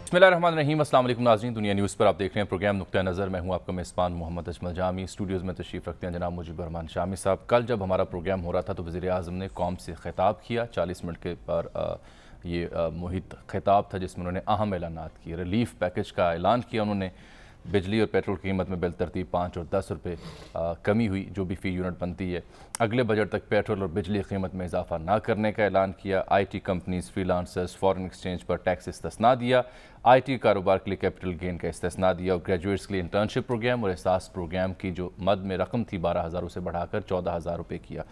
बिस्मिल्लाहिर्रहमानिर्रहीम। अस्सलाम वालेकुम नाज़रीन, दुनिया न्यूज़ पर आप देख रहे हैं प्रोग्राम नुक्ता नज़र। मैं हूं आपका मेज़बान मोहम्मद अजमल जामी। स्टूडियोज़ में तशरीफ़ रखते हैं जनाब मुजीबुर रहमान शामी साहब। कल जब हमारा प्रोग्राम हो रहा था तो वज़ीर आज़म ने कौम से ख़िताब किया। 40 मिनट के पर ये मुहित ख़िताब था जिसमें उन्होंने अहम ऐलानात किए। रिलीफ़ पैकेज का ऐलान किया उन्होंने। बिजली और पेट्रोल की कीमत में बिलतरतीब 5 और 10 रुपये कमी हुई जो भी फ़ी यूनिट बनती है। अगले बजट तक पेट्रोल और बिजली की कीमत में इजाफा ना करने का ऐलान किया। IT companies, freelancers, foreign exchange पर टैक्स इस्तिस्ना दिया। IT कारोबार के लिए कैपिटल गेन का इस्तिस्ना दिया और ग्रेजुएट्स के लिए इंटर्नशिप प्रोग्राम और एहसास प्रोग्राम की जो मद में रकम थी 12,000 से बढ़ाकर 14,000 रुपये किया।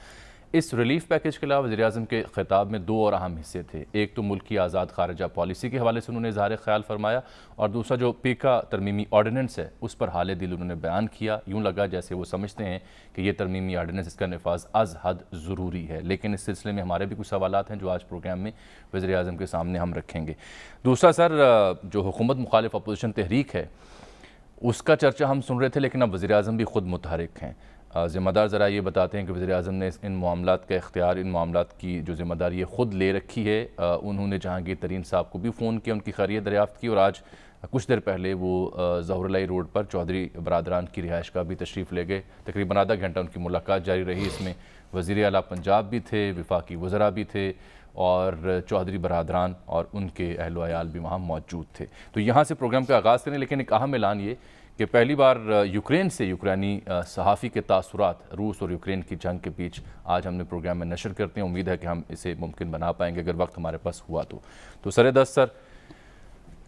इस रिलीफ़ पैकेज के अलावा वज़ीर-ए-आज़म के ख़िताब में दो और अहम हिस्से थे। एक तो मुल्क की आज़ाद ख़ारिजा पॉलिसी के हवाले से उन्होंने इज़हार ख़याल फरमाया और दूसरा जो पीका तरमीमी ऑर्डिनेंस है उस पर हाल दिल उन्होंने बयान किया। यूँ लगा जैसे वो समझते हैं कि ये तरमीमी ऑर्डिनेंस इसका नफाज अज़ हद ज़रूरी है, लेकिन इस सिलसिले में हमारे भी कुछ सवालात हैं जो आज प्रोग्राम में वज़ीर-ए-आज़म के सामने हम रखेंगे। दूसरा सर, जो हुकूमत मुखालिफ अपोजिशन तहरीक है उसका चर्चा हम सुन रहे थे, लेकिन अब वज़ीर-ए-आज़म भी ख़ुद मुतहरिक हैं। ज़िम्मेदार ज़रा ये बताते हैं कि वज़ीर-ए-आज़म ने इन मामलात का इख्तियार, इन मामलात की जो ज़िम्मेदारी है ख़ुद ले रखी है। उन्होंने जहांगीर तरीन साहब को भी फ़ोन किया, उनकी खैरियत दरियाफ़्त की और आज कुछ देर पहले वो ज़हुरुल्लाह रोड पर चौधरी बरादरान की रिहाइश का भी तशरीफ़ ले गए। तकरीबन आधा घंटा उनकी मुलाकात जारी रही। इसमें वज़ीर आला पंजाब भी थे, वफाकी वज़रा भी थे और चौधरी बरादरान और उनके अहल व अयाल भी वहाँ मौजूद थे। तो यहाँ से प्रोग्राम का आगाज़ करें, लेकिन एक अहम ऐलान ये कि पहली बार यूक्रेन से यूक्रेनी सहाफ़ी के तासुरात रूस और यूक्रेन की जंग के बीच आज हमने प्रोग्राम में नशर करते हैं। उम्मीद है कि हम इसे मुमकिन बना पाएंगे अगर वक्त हमारे पास हुआ तो सर-ए-दस्त सर,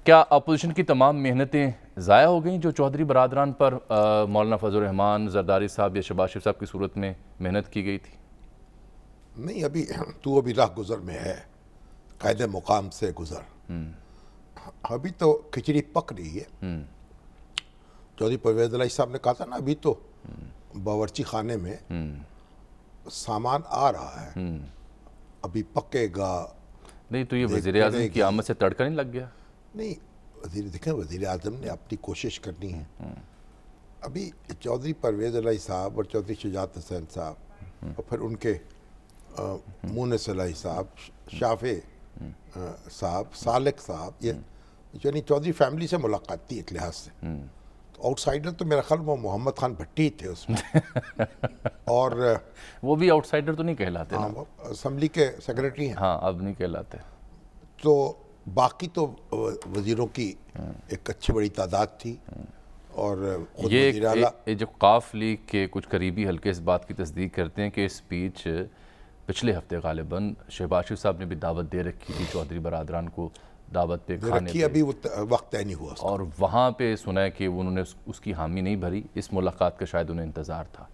क्या अपोजिशन की तमाम मेहनतें ज़ाया हो गई जो चौधरी बरादरान पर मौलाना फजल रहमान, जरदारी साहब या शहबाज शरीफ साहब की सूरत में मेहनत की गई थी? नहीं, अभी राह गुज़र में है, कायदे मुकाम से गुज़र। अभी तो खिचड़ी पक रही है। चौधरी परवेज़ इलाही साहब ने कहा था ना, अभी तो बावर्ची खाने में सामान आ रहा है, अभी पकेगा। नहीं तो ये वज़ीर-ए-आज़म की आमद से तड़का नहीं लग गया? नहीं, वज़ीर-ए-आज़म ने अपनी कोशिश करनी है। अभी चौधरी परवेज़ इलाही साहब और चौधरी शुजात हुसैन साहब और फिर उनके मुनिस इलाही साहब, शाफे साहब, सालिक साहब, ये यानी चौधरी फैमिली से मुलाकात थी एक लिहाज से। आउटसाइडर तो मेरा ख्याल वो मोहम्मद खान भट्टी ही थे उसमें और वो भी आउटसाइडर तो नहीं कहलाते ना? वो असम्बली के सेक्रेटरी हैं। हाँ, अब नहीं कहलाते। तो बाकी तो वज़ीरों की एक अच्छी बड़ी तादाद थी और ये जो काफ लीग के कुछ करीबी हल्के इस बात की तस्दीक करते हैं कि इस स्पीच पिछले हफ्ते गालिबन शहबाज शरीफ साहब ने भी दावत दे रखी थी चौधरी बरादरान को दावत पे खाने पे, अभी वो वक्त तय नहीं हुआ और वहाँ पे सुना है कि उन्होंने उसकी हामी नहीं भरी। इस मुलाकात का शायद उन्हें इंतज़ार था।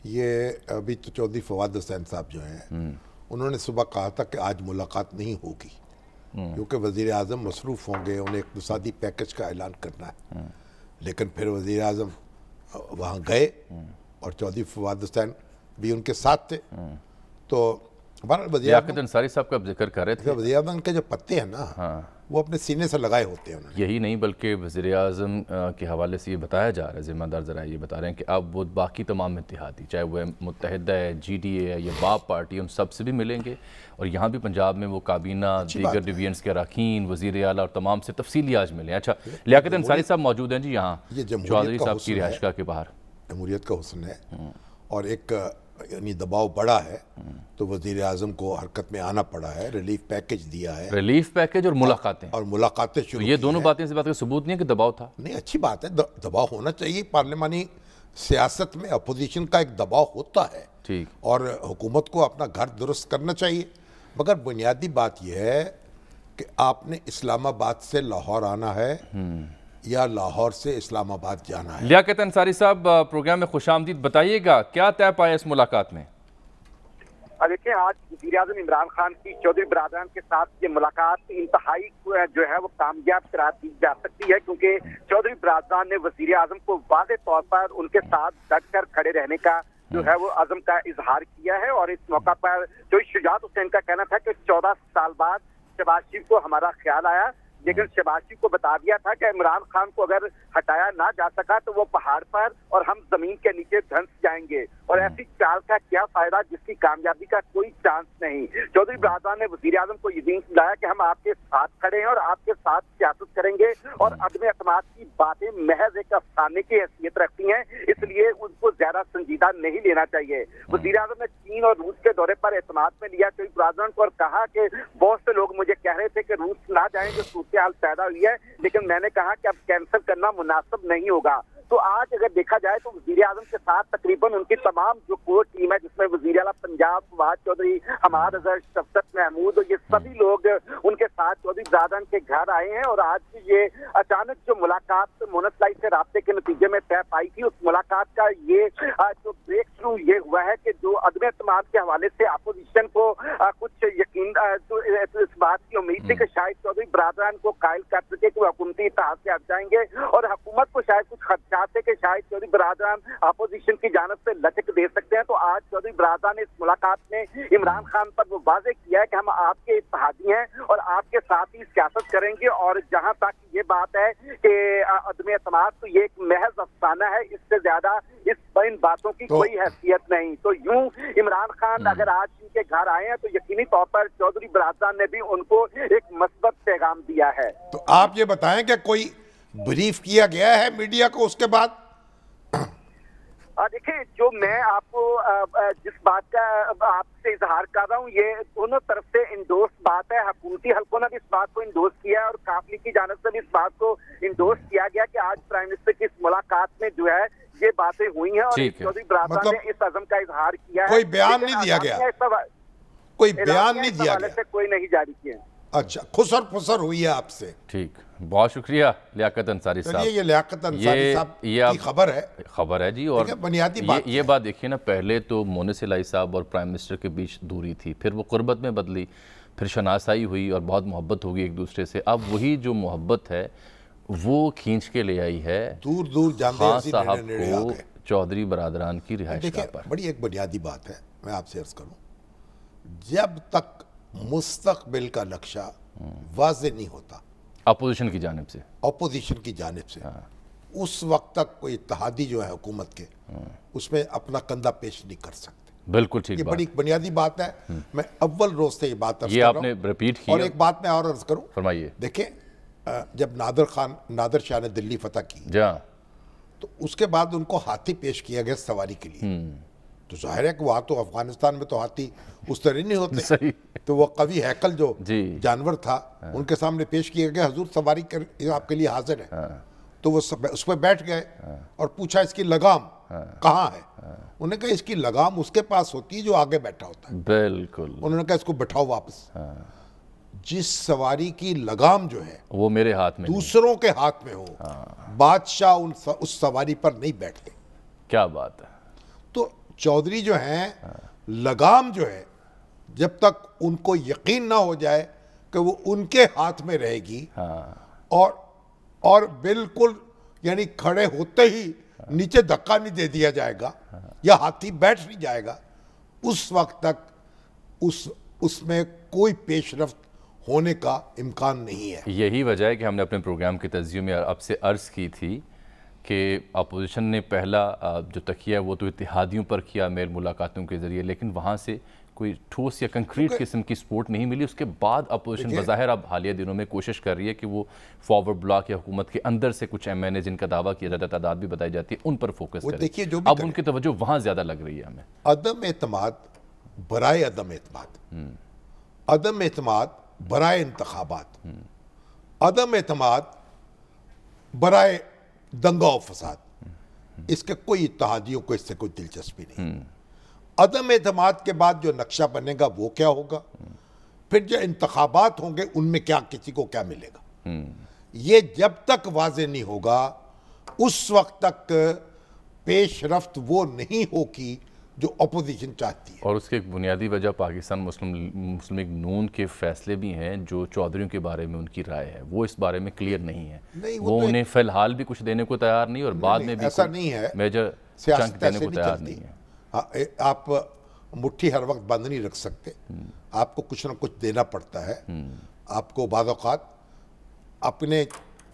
ये अभी तो चौधरी फवाद हुसैन साहब जो हैं उन्होंने सुबह कहा था कि आज मुलाकात नहीं होगी क्योंकि वज़ीर-ए-आज़म मसरूफ़ होंगे, उन्हें इक़्तिसादी पैकेज का ऐलान करना है। लेकिन फिर वज़ीर-ए-आज़म वहाँ गए और चौधरी फवाद हुसैन भी उनके साथ थे। तो लियाकत अंसारी साहब का जिक्र कर रहे थे। वज़ीर-ए-आज़म के जो पत्ते हैं ना, वो अपने सीने से लगाए होते हैं उन्होंने। यही नहीं बल्कि वज़ीर-ए-आज़म के हवाले से ये बताया जा रहा है, ज़िम्मेदार ज़रा ये बता रहे हैं कि अब वो बाकी तमाम इत्तेहादी, चाहे वह मुत्तहिदा है, GDA है या बाप पार्टी, उन सब से भी मिलेंगे और यहाँ भी पंजाब में वो काबीना, दीगर डिवीजन्स के अरकान, वज़ीर आला और तमाम से तफसीली आज मिले। अच्छा, लियाकत अंसारी साहब मौजूद हैं जी यहाँ चौधरी साहब की रिहाइशगाह के बाहर। जमहूरियत का हुस्न है और एक यानी दबाव बड़ा है तो वज़ीर-ए-आज़म को हरकत में आना पड़ा है। रिलीफ पैकेज दिया है, रिलीफ पैकेज और मुलाकातें शुरू, ये दोनों बातें इस बात का सबूत नहीं है कि दबाव था? नहीं, अच्छी बात है, दबाव होना चाहिए। पार्लिमानी सियासत में अपोजिशन का एक दबाव होता है, ठीक, और हुकूमत को अपना घर दुरुस्त करना चाहिए। मगर बुनियादी बात यह है कि आपने इस्लामाबाद से लाहौर आना है या लाहौर से इस्लामाबाद जाना है। लियाकत अंसारी साहब, प्रोग्राम में खुशामदीद। बताइएगा क्या तय पाया इस मुलाकात में? देखिए, आज वज़ीर-ए-आज़म इमरान खान की चौधरी बरादरान के साथ ये मुलाकात इंतहाई जो है वो कामयाब करार दी जा सकती है क्योंकि चौधरी बरादरान ने वज़ीर-ए-आज़म को वाज़ेह तौर पर उनके साथ डटकर खड़े रहने का जो है वो अज़म का इजहार किया है। और इस मौका पर जो शुजात हुसैन का कहना था कि 14 साल बाद शहबाज शरीफ को हमारा ख्याल आया, लेकिन शहबाज को बता दिया था कि इमरान खान को अगर हटाया ना जा सका तो वो पहाड़ पर और हम जमीन के नीचे धंस जाएंगे, और ऐसी चाल का क्या फायदा जिसकी कामयाबी का कोई चांस नहीं। चौधरी बरदरान ने वजीर आजम को यकीन दिलाया कि हम आपके साथ खड़े हैं और आपके साथ सियासत करेंगे, और अदम एतमाद की बातें महज एक अफसाने की हैसियत रखती हैं, इसलिए उनको ज्यादा संजीदा नहीं लेना चाहिए। वजीर आजम ने चीन और रूस के दौरे पर एतमाद में लिया चौधरी बरदरान को और कहा कि बहुत से लोग मुझे कह रहे थे कि रूस ना जाएं, जो सूरत हाल पैदा हुई है, लेकिन मैंने कहा कि अब कैंसिल करना मुनासिब नहीं होगा। तो आज अगर देखा जाए तो वजीर आजम के साथ तकरीबन उनकी तमाम जो कोर टीम है, जिसमें वजीर आला पंजाब फवाद चौधरी, हमाद अजहर, शफकत महमूद, ये सभी लोग उनके साथ चौधरी बरदरान के घर आए हैं। और आज की ये अचानक जो मुलाकात मोनसलाई से राब्ते के नतीजे में तय पाई थी, उस मुलाकात का ये जो ब्रेक थ्रू ये हुआ है कि जो अदम एतमाद के हवाले से अपोजिशन को कुछ यकीन इस बात की उम्मीद थी कि शायद चौधरी बरदरान को कायल कर सके कि वो हुकूमती इत्तेहाद से हट जाएंगे, और हुकूमत को शायद कुछ खदशात थे कि शायद चौधरी बरदरान अपोजिशन की जानब से लचक दे सकते हैं। तो आज चौधरी बरदरान ने इस मुलाकात में इमरान खान पर वो वाज़ेह किया है कि हम आपके इत्तेहादी हैं और आपके साथ ही सियासत करेंगे, और जहां तक ये बात है कि अदम एतमाद तो ये एक महज अफसाना है, इससे ज्यादा इन बातों की कोई हैसियत नहीं। तो यूं इमरान खान अगर आज इनके घर आए हैं तो यकीनी तौर पर चौधरी बरदरान ने भी उनको एक मस्बत पैगाम दिया है। तो आप ये बताएं कि कोई ब्रीफ किया गया है मीडिया को उसके बाद? देखिए, जो मैं आपको जिस बात का आपसे इजहार कर रहा हूँ, ये दोनों तरफ से इंडोर्स बात है। हुकूमती हल्कों ने भी इस बात को इंडोर्स किया है और काफली की जानिब से भी इस बात को इंडोर्स किया गया कि आज प्राइम मिनिस्टर की इस मुलाकात में जो है ये बातें हुई हैं, और चौधरी बरदरान ने इस अज़म का इजहार किया है। कोई बयान नहीं दिया गया, कोई बयान नहीं दिया गया, कोई नहीं जारी किया। अच्छा, खुसर फुसर हुई है आपसे। ठीक, बहुत शुक्रिया लियाकत अंसारी साहब। ये लियाकत अंसारी साहब की खबर है जी। और बुनियादी बात ये बात देखिए ना, पहले तो मोनिस इलाही साहब और प्राइम मिनिस्टर के बीच दूरी थी, फिर वो कुर्बत में बदली, फिर शनासाई हुई और बहुत मोहब्बत होगी एक दूसरे से। अब वही जो मोहब्बत है वो खींच के ले आई है दूर दूर खान साहब को चौधरी बरदरान की रिहाइशगाह पर। बड़ी एक बुनियादी बात है, मैं आपसे अर्ज करूं, जब तक मुस्तकबिल का नक्शा वाज़ेह नहीं होता अपोजिशन की जानिब से, उस वक्त तक कोई इत्तेहादी जो है हुकूमत के उसमें अपना कंधा पेश नहीं कर सकते। बिल्कुल ठीक, ये बड़ी बुनियादी बात है। मैं अव्वल रोज से ये बात अर्ज कर रहा हूं, आपने रिपीट की। और एक बात मैं और अर्ज करूं, फरमाइए। देखें, जब नादर शाह ने दिल्ली फतह की तो उसके बाद उनको हाथी पेश किया गया सवारी के लिए। तो जाहिर है कि वहाँ तो अफगानिस्तान में तो हाथी उस तरह नहीं होते। सही। तो वो कवि हैकल जो जानवर था उनके सामने पेश किया गया, हुजूर सवारी कर आपके लिए हाजिर है। तो वो उस पर बैठ गए और पूछा इसकी लगाम कहाँ है। उन्होंने कहा इसकी लगाम उसके पास होती है जो आगे बैठा होता है। बिल्कुल। उन्होंने कहा इसको बैठाओ वापस। जिस सवारी की लगाम जो है वो मेरे हाथ में, दूसरों के हाथ में हो, बादशाह उस सवारी पर नहीं बैठते। क्या बात है। तो चौधरी जो हैं, लगाम जो है जब तक उनको यकीन ना हो जाए कि वो उनके हाथ में रहेगी, और बिल्कुल यानी खड़े होते ही नीचे धक्का नहीं दे दिया जाएगा या हाथी बैठ नहीं जाएगा, उस वक्त तक उसमें कोई पेशरफ्त होने का इम्कान नहीं है। यही वजह है कि हमने अपने प्रोग्राम के तज़किये में आपसे अर्ज़ की थी कि अपोजिशन ने पहला जो तकिया वो तो इत्तेहादियों पर किया मेल मुलाकातों के ज़रिए, लेकिन वहाँ से कोई ठोस या कंक्रीट किस्म की सपोर्ट नहीं मिली। उसके बाद अपोजिशन बज़ाहिर अब हालिया दिनों में कोशिश कर रही है कि वो फॉरवर्ड ब्लॉक या हुकूमत के अंदर से कुछ MNA जिनका दावा किया जाता है, तादाद भी बताई जाती है, उन पर फोकस करें। देखिए, जो अब उनकी तवज्जो वहाँ ज़्यादा लग रही है हमें। अदम एतमाद बराए अदम एतमाद, अदम एतमाद बराए इंतखाबात, अदम एतमाद बराए दंगा और फसाद, इसके कोई इत्तेहादियों को इससे कोई दिलचस्पी नहीं। अदम एतमाद के बाद जो नक्शा बनेगा वो क्या होगा, फिर जो इंतखाबात होंगे उनमें क्या किसी को क्या मिलेगा, ये जब तक वाज़ेह नहीं होगा उस वक्त तक पेशरफ्त वो नहीं होगी जो अपोजिशन चाहती है। और उसकी एक बुनियादी वजह पाकिस्तान मुस्लिम लीग नून के फैसले भी हैं, जो चौधरियों के बारे में उनकी राय है वो इस बारे में क्लियर नहीं है। वो उन्हें फिलहाल भी कुछ देने को तैयार नहीं, और बाद में भी ऐसा नहीं है, मेजर चंक देने को तैयार नहीं है। आप मुट्ठी हर वक्त बंद नहीं रख सकते, आपको कुछ ना कुछ देना पड़ता है। आपको बाद औक़ात अपने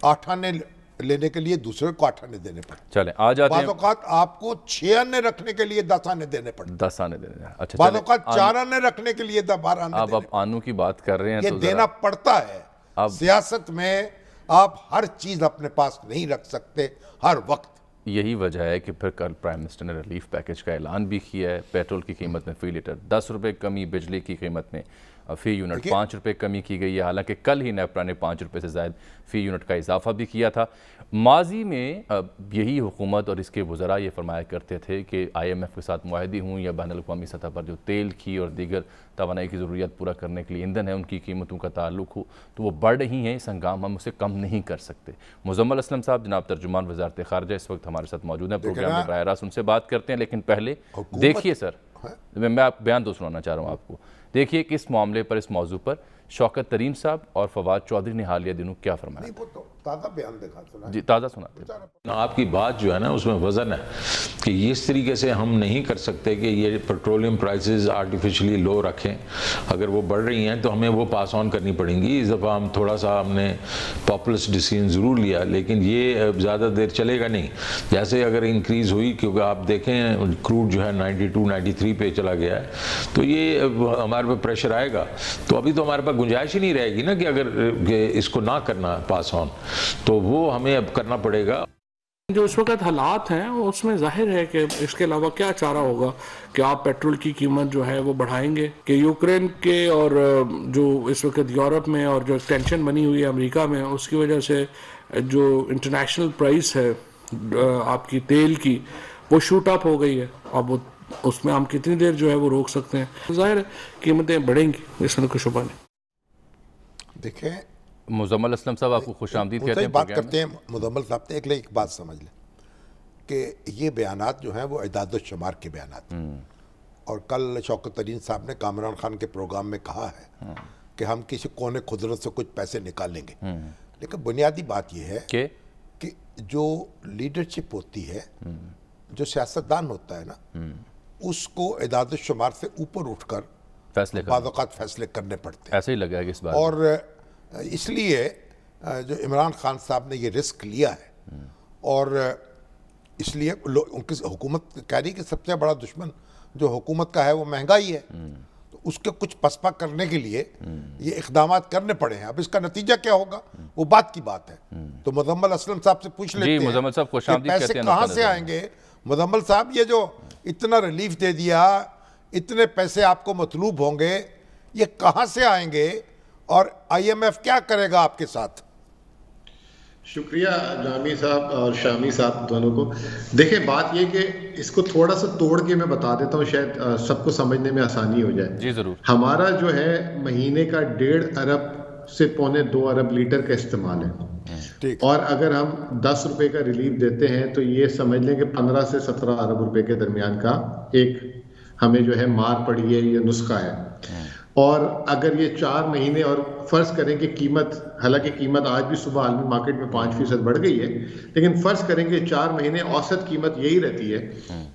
8 आने लेने के लिए दूसरे को 8 आने देने पड़ते। चलें आ जाते हैं। बाद औक़ात आपको 6 आने रखने के लिए 10 आने देने पड़ते। 10 आने देने। अच्छा, बाद औक़ात 4 आने रखने के लिए 12 आने अब आप आनू की बात कर रहे हैं ये तो देना पड़ता है। सियासत में आप हर चीज अपने पास नहीं रख सकते हर वक्त। यही वजह है कि फिर कल प्राइम मिनिस्टर ने रिलीफ पैकेज का ऐलान भी किया है। पेट्रोल की कीमत में फी लीटर 10 रुपये कमी, बिजली की कीमत में फी यूनिट 5 रुपये कमी की गई है। हालांकि कल ही नेपरा ने 5 रुपये से ज़ायद फ़ी यूनिट का इजाफा भी किया था। माजी में यही हुकूमत और इसके वज़रा ये फरमाया करते थे कि IMF के साथ मुआहदी हूँ या बैनुल अक़वामी सतह पर जो तेल की और दीगर तवानाई की ज़रूरियात पूरा करने के लिए ईंधन है उनकी कीमतों का ताल्लुक हो तो वो बढ़ रही हैं। इस हंगाम हम उसे कम नहीं कर सकते। मुज़म्मल असलम साहब, जनाब तर्जुमान वज़ारत ख़ारजा, इस वक्त हमारे साथ मौजूद हैं। प्रोग्राम में बराह रास्त उनसे बात करते हैं, लेकिन पहले देखिए सर, मैं आप बयान दो सुनाना चाह रहा हूँ आपको। देखिए कि इस मामले पर, इस मौजू पर शौकत तरीन साहब और फवाद चौधरी ने हालिया दिनों क्या फरमाया। ताज़ा बयान देखा सुना जी, ताज़ा सुनाते हैं। आपकी बात जो है ना उसमें वज़न है कि इस तरीके से हम नहीं कर सकते कि ये पेट्रोलियम प्राइसेस आर्टिफिशियली लो रखें। अगर वो बढ़ रही हैं तो हमें वो पास ऑन करनी पड़ेंगी। इस दफ़ा हम थोड़ा सा हमने पॉपुलर डिसीजन ज़रूर लिया, लेकिन ये ज़्यादा देर चलेगा नहीं। जैसे अगर इंक्रीज़ हुई, क्योंकि आप देखें क्रूड जो है 92-93 पे चला गया है, तो ये हमारे पे प्रेशर आएगा। तो अभी तो हमारे पास गुंजाइश ही नहीं रहेगी ना कि अगर इसको ना करना पास ऑन, तो वो हमें अब करना पड़ेगा। जो इस वक्त हालात हैं उसमें जाहिर है कि इसके अलावा क्या चारा होगा कि आप पेट्रोल की कीमत जो है वो बढ़ाएंगे कि यूक्रेन के और जो इस वक्त यूरोप में और जो टेंशन बनी हुई है अमेरिका में, उसकी वजह से जो इंटरनेशनल प्राइस है आपकी तेल की वो शूट अप हो गई है। अब उसमें हम कितनी देर जो है वो रोक सकते हैं। जाहिर है कीमतें बढ़ेंगी, इसमें कोई शुबा नहीं। देखें मुज़म्मल असलम साहब, आपको खुशामदीद कहते हैं। बात करते हैं मुज़म्मल साहब से, एक बात समझ लें कि ये बयानात जो हैं वो इदाद शुमार के बयानात हैं। और कल शौकत तरीन साहब ने कामरान खान के प्रोग्राम में कहा है कि हम किसी कोने खुदरत से कुछ पैसे निकालेंगे। लेकिन बुनियादी बात ये है कि जो लीडरशिप होती है, जो सियासतदान होता है ना, उसको इदाद शुमार से ऊपर उठकर बाद औक़ात फैसले करने पड़ते हैं। ऐसे ही लगा है इस बार। और इसलिए जो इमरान खान साहब ने ये रिस्क लिया है, और इसलिए उनकी हुकूमत कह रही है कि सबसे बड़ा दुश्मन जो हुकूमत का है वो महंगाई है, तो उसके कुछ पसपा करने के लिए ये इक़दाम करने पड़े हैं। अब इसका नतीजा क्या होगा वो बात की बात है। तो मुज़म्मल असलम साहब से पूछ लेते हैं कि पैसे कहाँ से आएंगे। मुज़म्मल साहब, ये जो इतना रिलीफ दे दिया, इतने पैसे आपको मतलूब होंगे, ये कहाँ से आएंगे और IMF क्या करेगा आपके साथ? शुक्रिया जामी साहब और शामी साहब दोनों को। देखें, बात ये कि इसको थोड़ा सा तोड़ के मैं बता देता हूँ, शायद सबको समझने में आसानी हो जाए। जी ज़रूर। हमारा जो है महीने का 1.5 अरब से 1.25 अरब लीटर का इस्तेमाल है, और अगर हम 10 रुपए का रिलीफ देते हैं तो ये समझ लें कि 15 से 17 अरब रुपए के दरमियान का एक हमें जो है मार पड़ी है, ये नुस्खा है। और अगर ये 4 महीने, और फर्ज करें कि कीमत, हालांकि कीमत आज भी सुबह आलमी मार्केट में 5% बढ़ गई है, लेकिन फर्ज करें कि 4 महीने औसत कीमत यही रहती है,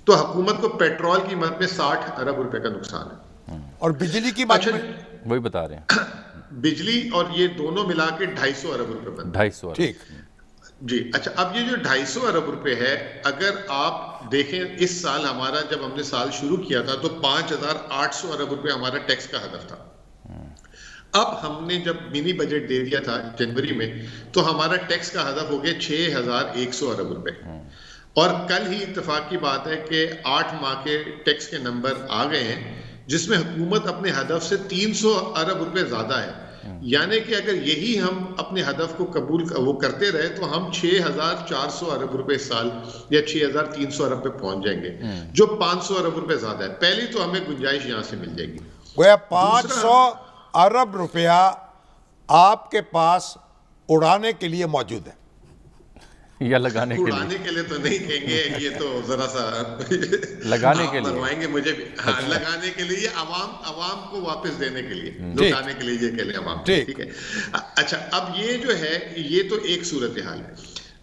तो हुकूमत को पेट्रोल की कीमत में 60 अरब रुपए का नुकसान है। और बिजली की बात वही बता रहे हैं, बिजली और ये दोनों मिला के 250 अरब रुपए बनते हैं। 250। ठीक जी। अच्छा, अब ये जो 250 अरब रुपए है, अगर आप देखें इस साल हमारा, जब हमने साल शुरू किया था तो 5800 अरब रुपए हमारा टैक्स का हदफ था। अब हमने जब मिनी बजट दे दिया था जनवरी में, तो हमारा टैक्स का हदफ हो गया 6100 अरब रुपए। और कल ही इत्तेफाक की बात है कि 8 माह के टैक्स के नंबर आ गए हैं, जिसमें हुकूमत अपने हदफ से 300 अरब रुपए ज्यादा है। यानी कि अगर यही हम अपने हदफ को कबूल वो करते रहे तो हम 6400 अरब रुपए साल या 6300 अरब पे पहुंच जाएंगे, जो 500 अरब रुपए ज्यादा है। पहली तो हमें गुंजाइश यहां से मिल जाएगी। वह 500 अरब रुपया आपके पास उड़ाने के लिए मौजूद है या लगाने के लिए? उड़ाने के लिए तो नहीं कहेंगे, ये तो जरा सा लगाने के लिए बनवाएंगे मुझे भी। हाँ, लगाने के लिए, अवाम को वापस देने के लिए, लौटाने के लिए ये कह लें अवाम। ठीक है। अच्छा, अब ये जो है, ये तो एक सूरत हाल है।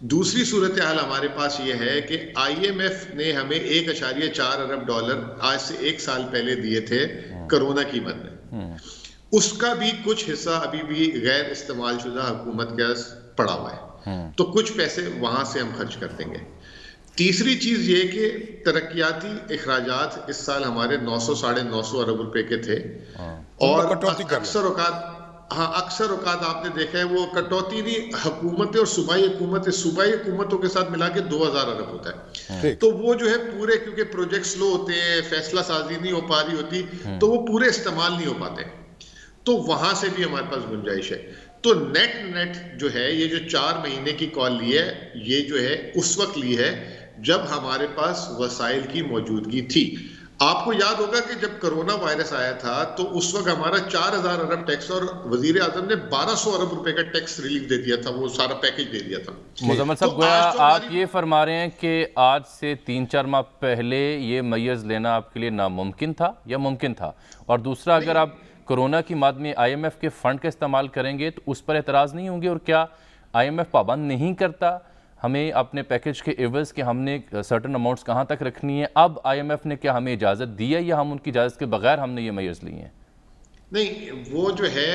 दूसरी सूरत हाल हमारे पास ये है कि IMF ने हमें 1.4 अरब डॉलर आज से 1 साल पहले दिए थे कोरोना की मद में। اس کا بھی کچھ حصہ ابھی بھی غیر استعمال شدہ حکومت کے پڑا ہوا ہے، تو کچھ پیسے وہاں سے ہم خرچ کر دیں گے۔ تیسری چیز یہ کہ ترقیاتی اخراجات اس سال ہمارے 900-950 ارب روپے کے تھے، اور اکثر اوقات آپ نے دیکھا ہے وہ کٹوتی نہیں، حکومتیں اور صوبائی حکومتوں کے ساتھ ملا کے 2000 ارب ہوتا ہے، تو وہ جو ہے پورے، کیونکہ پروجیکٹ سلو ہوتے ہیں، فیصلہ سازی نہیں ہو پا رہی ہوتی، تو وہ پورے استعمال نہیں ہو پاتے، تو وہاں سے بھی ہمارے پاس گنجائش ہے۔ تو نیٹ جو ہے یہ جو 4 مہینے کی کال لی ہے، یہ جو ہے اس وقت لی ہے جب ہمارے پاس وسائل کی موجودگی تھی۔ آپ کو یاد ہوگا کہ جب کرونا وائرس آیا تھا تو اس وقت ہمارا 4000 ارب ٹیکس، اور وزیر اعظم نے 1200 ارب روپے کا ٹیکس ریلیف دے دیا تھا، وہ سارا پیکج دے دیا تھا۔ مزمل صاحب، گویا آپ یہ فرما رہے ہیں کہ آج سے 3-4 ماہ پہلے یہ میز لینا آپ کے لیے ناممکن تھا یا ممکن تھا؟ اور دوسرا، اگر آپ کرونا کی مد میں آئی ایم ایف کے فنڈ کا استعمال کریں گے تو اس پر اعتراض نہیں ہوں گے؟ اور کیا آئی ایم ایف پابند نہیں کرتا ہمیں اپنے پیکج کے عوض کہ ہم نے سرٹن اماؤنٹس کہاں تک رکھنی ہے؟ اب آئی ایم ایف نے کیا ہمیں اجازت دی ہے یا ہم ان کی اجازت کے بغیر ہم نے یہ میز لی ہیں؟ نہیں، وہ جو ہے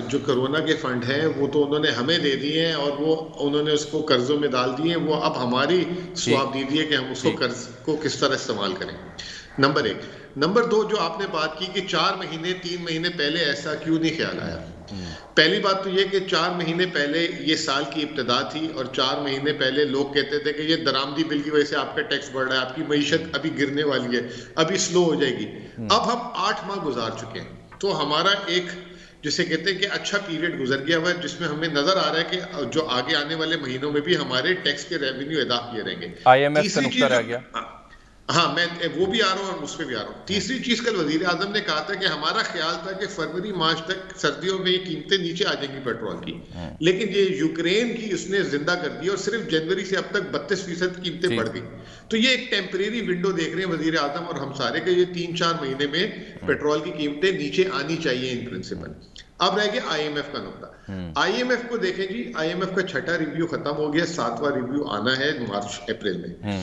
جو کرونا کے فنڈ ہیں وہ تو انہوں نے ہمیں دے دیے ہیں، اور وہ انہوں نے اس کو قرضوں میں ڈال دیے ہیں، وہ اب ہماری سواب دی ہے کہ ہم اس کو قرض کو کس طرح استعمال کریں۔ نمبر 1۔ نمبر 2، جو آپ نے بات کی کہ 4 مہینے 3 مہینے پہلے ایسا کیوں نہیں خیال آیا؟ پہلی بات تو یہ کہ 4 مہینے پہلے یہ سال کی ابتدا تھی، اور 4 مہینے پہلے لوگ کہتے تھے کہ یہ درآمدی بل کی وجہ سے آپ کا ٹیکس بڑھ رہا ہے، آپ کی معیشت ابھی گرنے والی ہے، ابھی سلو ہو جائے گی۔ اب ہم 8 ماہ گزار چکے ہیں، تو ہمارا ایک جسے کہتے ہیں کہ اچھا پیریڈ گزر گیا ہوا ہے، جس میں ہمیں نظر آ رہا ہے کہ جو آگے آنے والے مہینوں میں بھی ہمارے ٹیکس کے ریونیو ادا کیے رہیں گے۔ آئی ایم ایف کا نقطہ رہ گیا۔ ہاں، میں وہ بھی آ رہا ہوں اور اس پہ بھی آ رہا ہوں۔ تیسری چیز کل وزیر اعظم نے کہا تھا کہ ہمارا خیال تھا کہ فروری مارچ تک سردیوں میں یہ قیمتیں نیچے آ جائیں گی پیٹرول کی، لیکن یہ یوکرین کی اس نے زندہ کر دی اور صرف جنوری سے اب تک 32% قیمتیں بڑھ گئی۔ تو یہ ایک ٹیمپریری ونڈو دیکھ رہے ہیں وزیر اعظم اور ہم سارے کہ یہ 3-4 مہینے میں پیٹرول کی قیمتیں نیچے آنی چاہیے ان پرنسپل۔ اب رہ گیا آئی ایم ایف کا نقطہ۔ آئی ایم ایف کو دیکھیں جی، آئی ایم ایف کا 6واں ریویو ختم ہو گیا، 7واں ریویو آنا ہے مارچ اپریل میں۔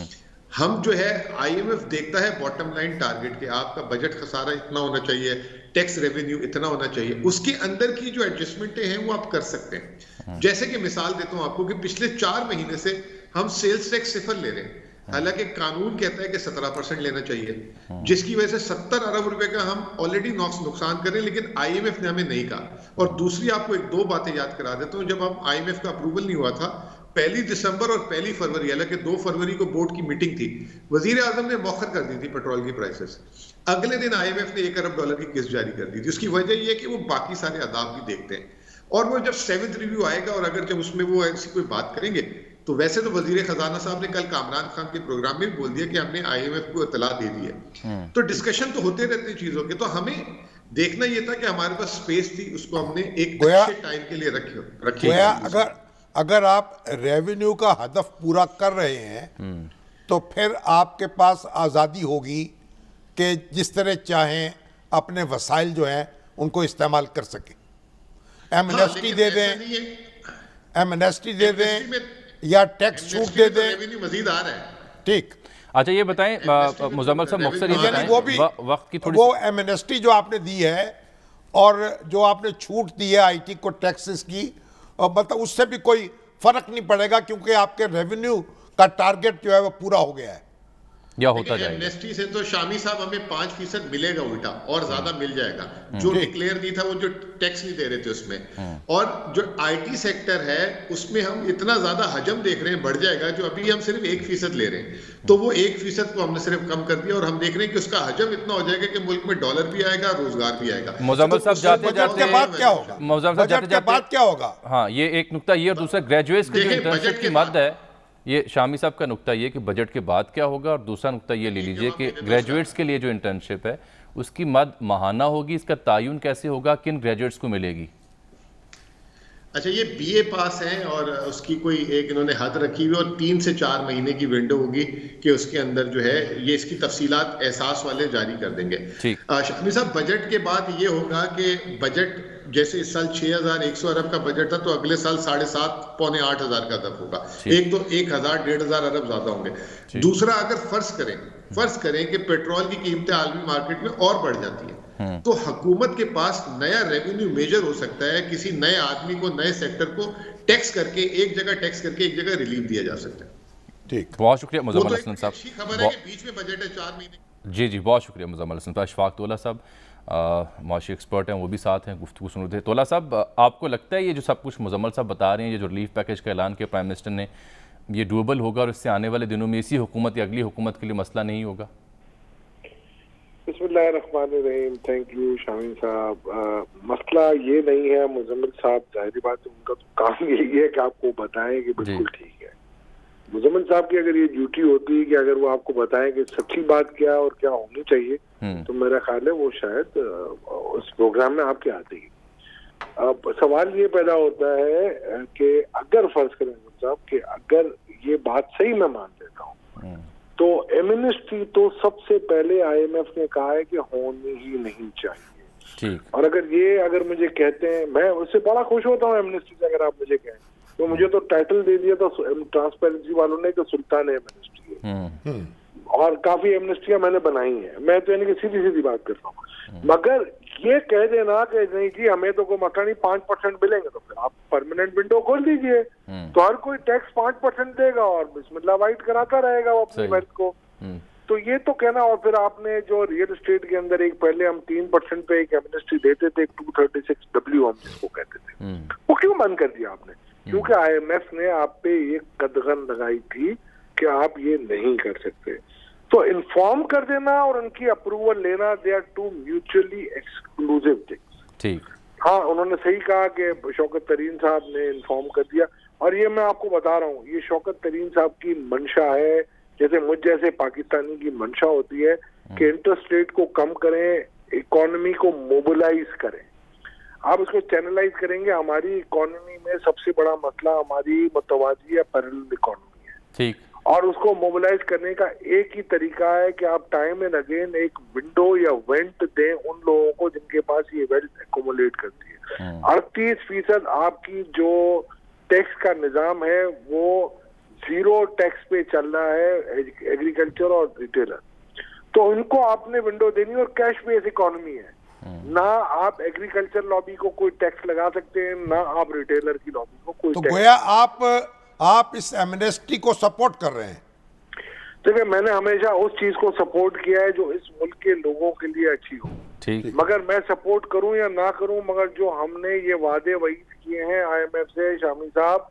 ہم جو ہے آئی ایم ایف دیکھتا ہے باٹم لائن ٹارگٹ کہ آپ کا بجٹ خسارہ اتنا ہونا چاہیے، ٹیکس ریونیو اتنا ہونا چاہیے، اس کے اندر کی جو ایڈجسٹمنٹیں ہیں وہ آپ کر سکتے ہیں۔ جیسے کہ مثال دیتا ہوں آپ کو کہ پچھلے 4 مہینے سے ہم سیلز ٹیکس 0 لے رہے ہیں، حالانکہ قانون کہتا ہے کہ 17% لینا چاہیے، جس کی وجہ سے 70 ارب روپے کا ہم آلریڈی نقصان کر رہے ہیں، لیکن آئی ایم ایف نے ہمیں نہیں کہا۔ اور دوسری آپ کو 1-2 باتیں یاد کرا دیتا ہوں۔ جب ہم آئی ایم ایف کا اپروول نہیں ہوا تھا 1 دسمبر اور 1 فروری، حالانکہ 2 فروری کو بورڈ کی میٹنگ تھی، وزیر اعظم نے مؤخر کر دی تھی پیٹرول کی پرائسز۔ اگلے دن آئی ایم ایف نے $1 ارب کی قسط جاری کر دی تھی۔ اس کی وجہ یہ ہے کہ وہ باقی سارے آداب بھی دیکھتے ہیں، اور وہ جب 7واں ریویو آئے گا اور اگر جب اس میں وہ ایسی کوئی بات کریں گے تو ویسے تو وزیر خزانہ صاحب نے کل کامران خان کے پروگرام میں بول دیا کہ ہم نے آئی ایم ایف کو اطلاع دے دی ہے، تو ڈسکشن تو ہوتے رہتے ہیں چیزوں کے۔ تو ہمیں دیکھنا یہ تھا کہ ہمارے پاس سپیس تھی، اس کو ہم نے ایک اچھے ٹائم کے لیے رکھی۔ اگر آپ ریونیو کا ہدف پورا کر رہے ہیں تو پھر آپ کے پاس آزادی ہوگی کہ جس طرح چاہیں اپنے وسائل جو ہیں ان کو استعمال کر سکیں۔ ایمنیسٹی دے دیں، ایمنیسٹی دے دیں یا ٹیکس چھوٹ دے دیں، مزید آ رہا ہے۔ ٹھیک۔ اچھا یہ بتائیں مزمل صاحب، مختصر یہ بتائیں وقت کی تھوڑی وہ ایمنیسٹی جو آپ نے دی ہے اور جو آپ نے چھوٹ دی ہے آئی ٹی کو ٹیکسز کی، مطلب اس سے بھی کوئی فرق نہیں پڑے گا کیونکہ آپ کے ریونیو کا ٹارگٹ جو ہے وہ پورا ہو گیا ہے یا ہوتا جائے گا۔ ایمنیسٹی سے تو شامی صاحب ہمیں 5% ملے گا، الٹا اور زیادہ مل جائے گا۔ جو ڈکلیئر نہیں تھا وہ جو ٹیکس نہیں دے رہے تھے اس میں، اور جو آئی ٹی سیکٹر ہے اس میں ہم اتنا زیادہ حجم دیکھ رہے ہیں بڑھ جائے گا، جو ابھی ہم صرف 1% لے رہے ہیں، تو وہ 1% کو ہم نے صرف کم کر دیا، اور ہم دیکھ رہے ہیں کہ اس کا حجم اتنا ہو جائے گا کہ ملک میں ڈالر بھی آئے گا، روزگار بھی آئے گا۔ مزمل صاحب جاتے بجٹ کے بعد کیا ہوگا؟ بجٹ کے بعد کیا ہوگا؟ ہاں یہ ایک نقطہ یہ، اور دوسرا گریجویٹس کی جو انٹرنشپ کی مد ہے، یہ شامی صاحب کا نقطہ یہ کہ بجٹ کے بعد کیا ہوگا، اور دوسرا نقطہ یہ لے لیجئے کہ گریجویٹس کے لیے جو انٹرنشپ ہے اس کی مد ماہانہ ہوگی، اس کا تعین کیسے ہوگا، کن گریجویٹس کو ملے گی؟ اچھا، یہ بی اے پاس ہیں اور اس کی کوئی ایک انہوں نے حد رکھی ہوئی، اور 3 سے 4 مہینے کی ونڈو ہوگی کہ اس کے اندر جو ہے یہ اس کی تفصیلات احساس والے جاری کر دیں گے۔ شامی صاحب، بجٹ کے بعد یہ ہوگا کہ بجٹ جیسے اس سال 6100 ارب کا بجٹ تھا، تو اگلے سال 7,500 پونے 8,000 کا ہدف ہوگا۔ ایک تو 1,000-1,500 ارب زیادہ ہوں گے۔ دوسرا، اگر فرض کریں کہ پیٹرول کی قیمتیں عالمی مارکیٹ میں اور بڑھ جاتی ہیں تو حکومت کے پاس نیا ریونیو میجر ہو سکتا ہے, کسی نئے آدمی کو, نئے سیکٹر کو ٹیکس کر کے ایک جگہ ریلیف دیا جا سکتا ہے. ٹھیک, بہت شکریہ مزمل حسن صاحب. خبر ہے کہ بیچ میں بجٹ ہے 4 مہینے. جی بہت شکریہ مزمل حسن صاحب. اشفاق طولہ صاحب معاشی ایکسپرٹ ہیں, وہ بھی ساتھ ہیں, گفتگو سن رہے تھے. طولہ صاحب, آپ کو لگتا ہے یہ جو سب کچھ مزمل صاحب بتا رہے ہیں, یہ جو ریلیف پیکیج کا اعلان کیا پرائم منسٹر نے, یہ ڈویبل ہوگا اور اس سے آنے والے دنوں میں اسی حکومت یا اگلی حکومت کے لیے مسئلہ نہیں ہوگا؟ بسم اللہ الرحمن الرحیم. تھینک یو شامین صاحب. مسئلہ یہ نہیں ہے مزمل صاحب, ظاہری بات ہے ان کا تو کام یہی ہے کہ آپ کو بتائیں کہ بالکل ٹھیک ہے. مزمل صاحب کی اگر یہ ڈیوٹی ہوتی کہ اگر وہ آپ کو بتائیں کہ سچی بات کیا اور کیا ہونی چاہیے, تو میرا خیال ہے وہ شاید اس پروگرام میں آپ کے آتے ہی. اب سوال یہ پیدا ہوتا ہے کہ اگر فرض کریں صاحب کہ اگر یہ بات صحیح میں مان لیتا ہوں تو ایمنسٹی تو سب سے پہلے آئی ایم ایف نے کہا ہے کہ ہونی ہی نہیں چاہیے. اور اگر مجھے کہتے ہیں, میں اس سے بڑا خوش ہوتا ہوں ایمنسٹی سے, اگر آپ مجھے کہیں تو مجھے تو ٹائٹل دے دیا تھا ٹرانسپیرنسی والوں نے کہ سلطان ایمنسٹی ہے, اور کافی ایمنسٹیاں میں نے بنائی ہیں. میں تو یعنی کہ سیدھی بات کرتا ہوں. مگر یہ کہہ دینا کہ نہیں جی ہمیں تو کوئی مسئلہ نہیں, 5% ملیں گے, تو پھر آپ پرماننٹ ونڈو کھول دیجئے, تو ہر کوئی ٹیکس 5% دے گا اور بسم اللہ وائٹ کراتا رہے گا وہ اپنی ویلتھ کو. تو یہ تو کہنا, اور پھر آپ نے جو ریئل اسٹیٹ کے اندر ایک پہلے ہم 3% پہ ایک ایمنسٹی دیتے تھے, 236W ہم جس کو کہتے تھے, وہ کیوں بند کر دیا آپ نے؟ کیونکہ آئی ایم ایف نے آپ پہ ایک قدغن لگائی تھی کہ آپ یہ نہیں کر سکتے. تو انفارم کر دینا اور ان کی اپروول لینا, they are two mutually exclusive things. ہاں انہوں نے صحیح کہا کہ شوکت ترین صاحب نے انفارم کر دیا, اور یہ میں آپ کو بتا رہا ہوں, یہ شوکت ترین صاحب کی منشا ہے, جیسے مجھ جیسے پاکستانی کی منشا ہوتی ہے کہ انٹرسٹ ریٹ کو کم کریں, اکانومی کو موبلائز کریں. آپ اس کو چینلائز کریں گے, ہماری اکانومی میں سب سے بڑا مسئلہ ہماری متوازی یا پیرلل اکانومی ہے. ٹھیک, اور اس کو موبلائز کرنے کا ایک ہی طریقہ ہے کہ آپ ٹائم اینڈ اگین ایک ونڈو یا وینٹ دیں ان لوگوں کو جن کے پاس یہ ویلتھ ایکومولیٹ کرتی ہے. 38% آپ کی جو ٹیکس کا نظام ہے وہ 0 ٹیکس پہ چل رہا ہے, ایگریکلچر اور ریٹیلر, تو ان کو آپ نے ونڈو دینی, اور کیش بیس اکانومی ہے. نہ آپ ایگریکلچر لابی کو کوئی ٹیکس لگا سکتے ہیں, نہ آپ ریٹیلر کی لابی کو کوئی ٹیکس. تو گویا آپ اس ایمنسٹی کو سپورٹ کر رہے ہیں. دیکھیں میں نے ہمیشہ اس چیز کو سپورٹ کیا ہے جو اس ملک کے لوگوں کے لیے اچھی ہو. مگر میں سپورٹ کروں یا نہ کروں, مگر جو ہم نے یہ وعدے وعید کیے ہیں آئی ایم ایف سے شامی صاحب,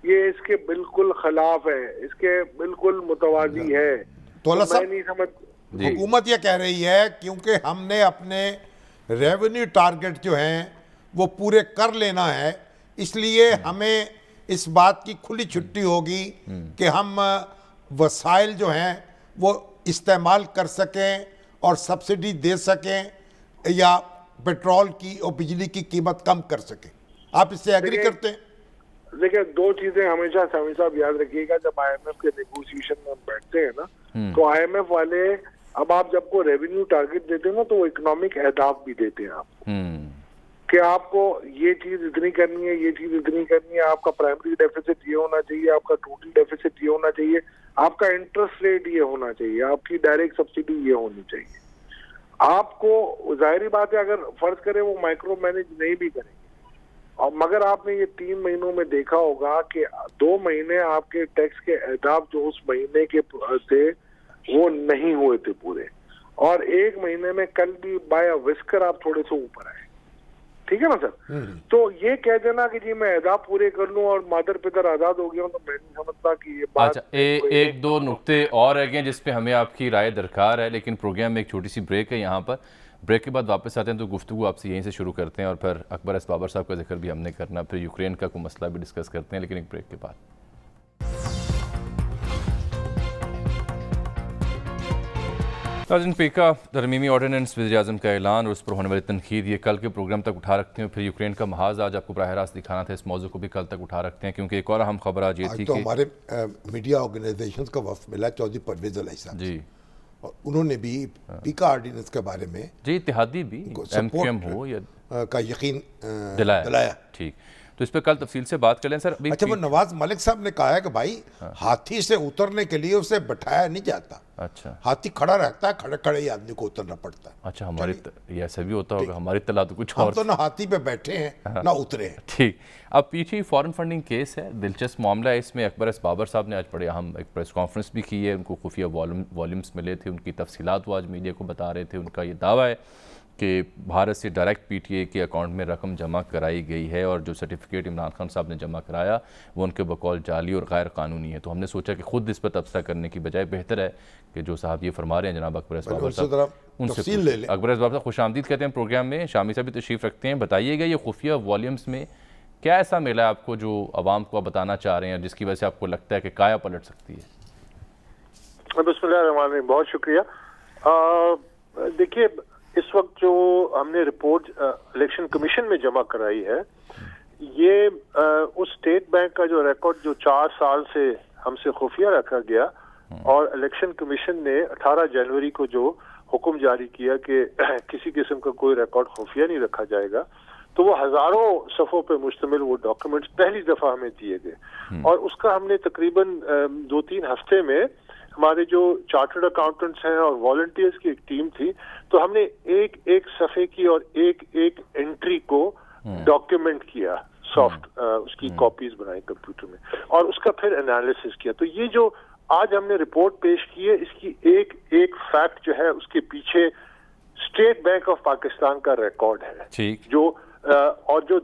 یہ اس کے بالکل خلاف ہے, اس کے بالکل متوازی ہے. تو میں نہیں سمجھ, حکومت یہ کہہ رہی ہے کیونکہ ہم نے اپنے ریونیو ٹارگٹ جو ہیں وہ پورے کر لینا ہے, اس لیے ہمیں اس بات کی کھلی چھٹی ہوگی کہ ہم وسائل جو ہیں وہ استعمال کر سکیں اور سبسڈی دے سکیں یا پیٹرول کی اور بجلی کی قیمت کم کر سکیں. آپ اس سے ایگری کرتے ہیں؟ دیکھیں 2 چیزیں ہمیشہ سامی صاحب یاد رکھیے گا, جب آئی ایم ایف کے نیگوسیشن میں ہم بیٹھتے ہیں نا, تو آئی ایم ایف والے اب آپ جب کو ریونیو ٹارگٹ دیتے ہیں نا تو وہ اکنامک اہداف بھی دیتے ہیں آپ کو, کہ آپ کو یہ چیز اتنی کرنی ہے, یہ چیز اتنی کرنی ہے, آپ کا پرائمری ڈیفیسٹ یہ ہونا چاہیے, آپ کا ٹوٹل ڈیفیسٹ یہ ہونا چاہیے, آپ کا انٹرسٹ ریٹ یہ ہونا چاہیے, آپ کی ڈائریکٹ سبسڈی یہ ہونی چاہیے. آپ کو ظاہری بات ہے اگر فرض کریں وہ مائکرو مینج نہیں بھی کریں گے, اور مگر آپ نے یہ 3 مہینوں میں دیکھا ہوگا کہ 2 مہینے آپ کے ٹیکس کے اہداف جو اس مہینے کے تھے وہ نہیں ہوئے تھے پورے, اور 1 مہینے میں کل بھی بایا وسکر آپ تھوڑے سے اوپر آئے. ٹھیک ہے نا سر؟ تو یہ کہہ دینا کہ جی میں اہداف پورے کر لوں اور مادر پدر آزاد ہو گیا ہوں, تو میں نہیں سمجھتا کہ یہ بات. اچھا, 1-2 نقطے اور رہ گئے جس پہ ہمیں آپ کی رائے درکار ہے, لیکن پروگرام میں ایک چھوٹی سی بریک ہے. یہاں پر بریک کے بعد واپس آتے ہیں تو گفتگو آپ سے یہیں سے شروع کرتے ہیں, اور پھر اکبر ایس بابر صاحب کا ذکر بھی ہم نے کرنا, پھر یوکرین کا کوئی مسئلہ بھی ڈسکس کرتے ہیں, لیکن ایک بریک کے بعد. ناظرین, پیکا ترمیمی آرڈیننس وزیر اعظم کا اعلان اور اس پر ہونے والی تنقید, یہ کل کے پروگرام تک اٹھا رکھتے ہیں. پھر یوکرین کا محاذ آج آپ کو براہ راست دکھانا تھا, اس موضوع کو بھی کل تک اٹھا رکھتے ہیں, کیونکہ ایک اور اہم خبر آج یہ تھی کہ ہمارے میڈیا آرگنائزیشنز کا وفد ملا چودھری پرویز علیہ صاحب جی, اور انہوں نے بھی پیکا آرڈیننس کے بارے میں جی اتحادی بھی ایم کیو ایم ہو یا کا یقین دلایا. ٹھیک, तो इस पर कल तफसील से बात कर लें सर। अच्छा, वो नवाज मलिक साहब ने कहा है कि भाई हाथी से उतरने के लिए उसे बैठाया नहीं जाता। अच्छा, हाथी खड़ा रहता है, खड़े खड़े ही आदमी को उतरना पड़ता है। अच्छा, हमारी ये ऐसा भी होता होगा, हमारी तला तो कुछ और। तो ना हाथी पे बैठे हैं ना उतरे हैं। ठीक। अब पीटीआई फॉरेन फंडिंग केस है, दिलचस्प मामला है। इसमें अकबर एस बाबर साहब ने आज बड़े अहम एक प्रेस कॉन्फ्रेंस भी की है। उनको खुफिया वॉल्यूम्स मिले थे, उनकी तफसीलात वो आज मीडिया को बता रहे थे। उनका ये दावा है कि भारत से डायरेक्ट पीटीआई के अकाउंट में रकम जमा कराई गई है और जो सर्टिफिकेट इमरान खान साहब ने जमा कराया वो उनके बकौल जाली और गैर कानूनी है। तो हमने सोचा कि खुद इस पर तबसरा करने की बजाय बेहतर है कि जो साहब ये फरमा रहे हैं जनाब अकबर एस बाबर साहब, उनसे ले लें। अकबर एस बाबर साहब खुशामदीद कहते हैं प्रोग्राम में, शामी साहब भी तशरीफ़ रखते हैं। बताइएगा ये खुफिया वॉल्यूम्स में क्या ऐसा मिला है आपको जो आवाम को बताना चाह रहे हैं जिसकी वजह से आपको लगता है कि काया पलट सकती है? बिस्मिल्लाह, बहुत शुक्रिया। देखिए, इस वक्त जो हमने रिपोर्ट इलेक्शन कमीशन में जमा कराई है, ये उस स्टेट बैंक का जो रिकॉर्ड जो 4 साल से हमसे खुफिया रखा गया और इलेक्शन कमीशन ने 18 जनवरी को जो हुक्म जारी किया कि किसी किस्म का कोई रिकॉर्ड खुफिया नहीं रखा जाएगा, तो वो हजारों सफ़ों पे मुश्तमिल वो डॉक्यूमेंट्स पहली दफ़ा हमें दिए गए और उसका हमने तकरीबन 2-3 हफ्ते में, हमारे जो चार्टर्ड अकाउंटेंट्स हैं और वॉलंटियर्स की एक टीम थी, तो हमने एक एक सफ़े की और एक एक एंट्री को डॉक्यूमेंट किया, सॉफ्ट उसकी कॉपीज बनाई कंप्यूटर में और उसका फिर एनालिसिस किया। तो ये जो आज हमने रिपोर्ट पेश की है, इसकी एक एक फैक्ट जो है उसके पीछे स्टेट बैंक ऑफ पाकिस्तान का रिकॉर्ड है, जो और जो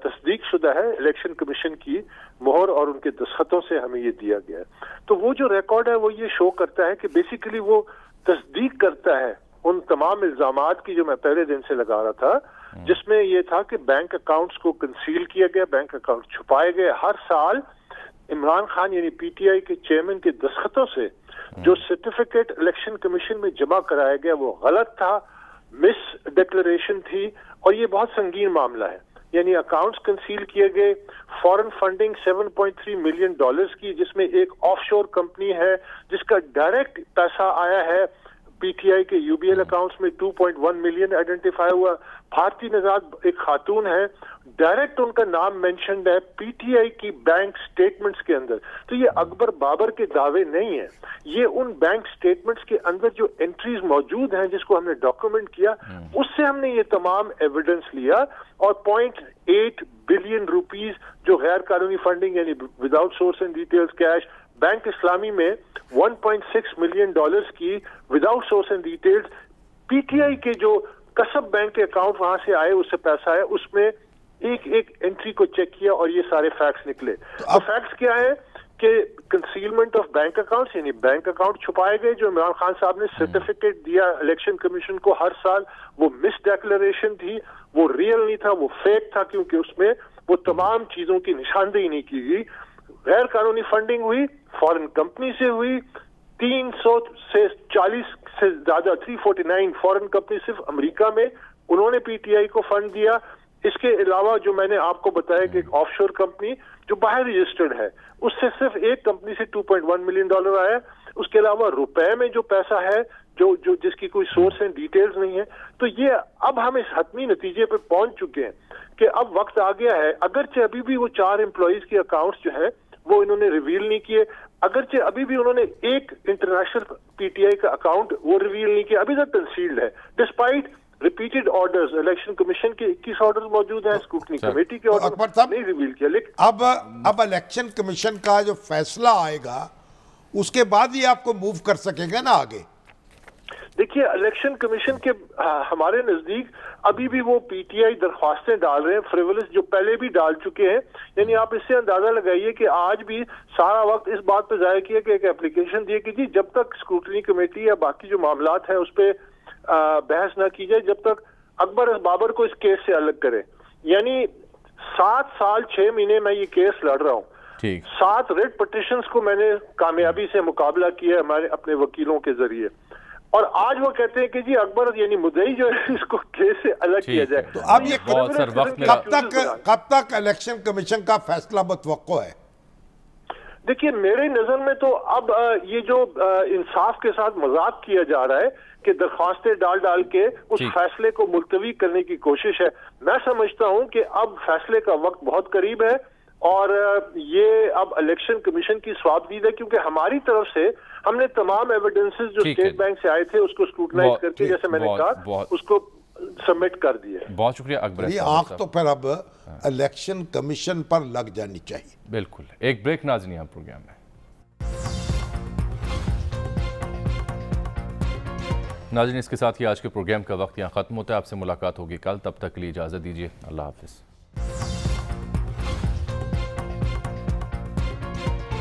तस्दीक शुदा है इलेक्शन कमीशन की मोहर और उनके दस्तखतों से हमें ये दिया गया है। तो वो जो रिकॉर्ड है वो ये शो करता है कि बेसिकली वो तस्दीक करता है उन तमाम इल्जामात की जो मैं पहले दिन से लगा रहा था, जिसमें ये था कि बैंक अकाउंट्स को कंसील किया गया, बैंक अकाउंट छुपाए गए। हर साल इमरान खान यानी पीटीआई के चेयरमैन के दस्तखतों से जो सर्टिफिकेट इलेक्शन कमीशन में जमा कराया गया वो गलत था, मिस डिक्लेरेशन थी और ये बहुत संगीन मामला है। यानी अकाउंट्स कंसील किए गए, फॉरेन फंडिंग $7.3 मिलियन की, जिसमें एक ऑफशोर कंपनी है जिसका डायरेक्ट पैसा आया है पीटीआई के यूबीएल अकाउंट्स में 2.1 मिलियन आइडेंटिफाई हुआ। भारतीय नजाद एक खातून है, डायरेक्ट उनका नाम मेंशन्ड है पीटीआई की बैंक स्टेटमेंट्स के अंदर। तो ये अकबर बाबर के दावे नहीं है, ये उन बैंक स्टेटमेंट्स के अंदर जो एंट्रीज मौजूद हैं जिसको हमने डॉक्यूमेंट किया, उससे हमने ये तमाम एविडेंस लिया और 0.8 बिलियन रुपीस जो गैर कानूनी फंडिंग यानी without source and details cash, bank Islami में 1.6 मिलियन की without source and details, PTI के जो कसब बैंक के अकाउंट वहां से आए उससे पैसा है, उसमें एक एक एंट्री को चेक किया और ये सारे फैक्ट्स निकले। तो फैक्ट्स क्या है कि कंसीलमेंट ऑफ बैंक अकाउंट्स यानी बैंक अकाउंट छुपाए गए, जो इमरान खान साहब ने सर्टिफिकेट दिया इलेक्शन कमीशन को हर साल, वो मिस डिक्लेरेशन थी, वो रियल नहीं था, वो फेक था, क्योंकि उसमें वो तमाम चीजों की निशानदेही नहीं की गई। गैर कानूनी फंडिंग हुई, फॉरेन कंपनी से हुई, 340 से ज्यादा 349 फॉरेन कंपनी सिर्फ अमेरिका में उन्होंने पीटीआई को फंड दिया। इसके अलावा जो मैंने आपको बताया कि एक ऑफशोर कंपनी जो बाहर रजिस्टर्ड है उससे सिर्फ एक कंपनी से $2.1 मिलियन आया। उसके अलावा रुपए में जो पैसा है जो जिसकी कोई सोर्स एंड डिटेल्स नहीं है। तो ये अब हम इस हतमी नतीजे पर पहुंच चुके हैं कि अब वक्त आ गया है, अगरचे अभी भी वो 4 एम्प्लॉइज के अकाउंट्स जो है वो इन्होंने रिवील नहीं किए, अगरचे अभी भी उन्होंने एक इंटरनेशनल पीटीआई का अकाउंट वो रिवील नहीं किया, अभी तक कंसील्ड है despite repeated orders. Election commission के 21 ऑर्डर्स मौजूद हैं, स्क्रूटनी कमेटी के ऑर्डर नहीं रिवील किया। लेकिन अब इलेक्शन कमीशन का जो फैसला आएगा उसके बाद ही आपको मूव कर सकेंगे ना आगे। देखिए, इलेक्शन कमीशन के हमारे नजदीक अभी भी वो पीटीआई दरख्वास्तें डाल रहे हैं, फ्रिवलस जो पहले भी डाल चुके हैं। यानी आप इससे अंदाजा लगाइए कि आज भी सारा वक्त इस बात पे जाया किया कि एक एप्लीकेशन दिए कि जी जब तक स्क्रूटनी कमेटी या बाकी जो मामलात हैं उस पर बहस ना की जाए, जब तक अकबर बाबर को इस केस से अलग करे। यानी 7 साल 6 महीने मैं ये केस लड़ रहा हूँ, 7 रेड पिटिशंस को मैंने कामयाबी से मुकाबला किया हमारे अपने वकीलों के जरिए, और आज वो कहते हैं कि जी अकबर यानी मुद्दई जो है इसको केस से अलग किया जाए। तो अब ये कब तक इलेक्शन कमीशन का फैसला मुतवक्को है? دیکھیے میری نظر میں تو اب یہ جو انصاف کے ساتھ مذاق کیا جا رہا ہے کہ درخواستیں ڈال کے اس فیصلے کو ملتوی کرنے کی کوشش ہے، میں سمجھتا ہوں کہ اب فیصلے کا وقت بہت قریب ہے اور یہ اب الیکشن کمیشن کی سوابدید ہے، کیونکہ ہماری طرف سے ہم نے تمام ایویڈنسز جو اسٹیٹ بینک سے آئے تھے اس کو اسکروٹنائز کر کے جیسے میں نے کہا اس کو سبمٹ کر دیا ہے۔ بہت شکریہ اکبر یہ آنکھ تو پھر اب الیکشن کمیشن پر لگ جانی چاہیے۔ بالکل، ایک بریک ناظرین یہاں پروگرام میں۔ ناظرین اس کے ساتھ ہی آج کے پروگرام کا وقت یہاں ختم ہوتا ہے، آپ سے ملاقات ہوگی کل، تب تک کے لیے اجازت دیجیے، اللہ حافظ۔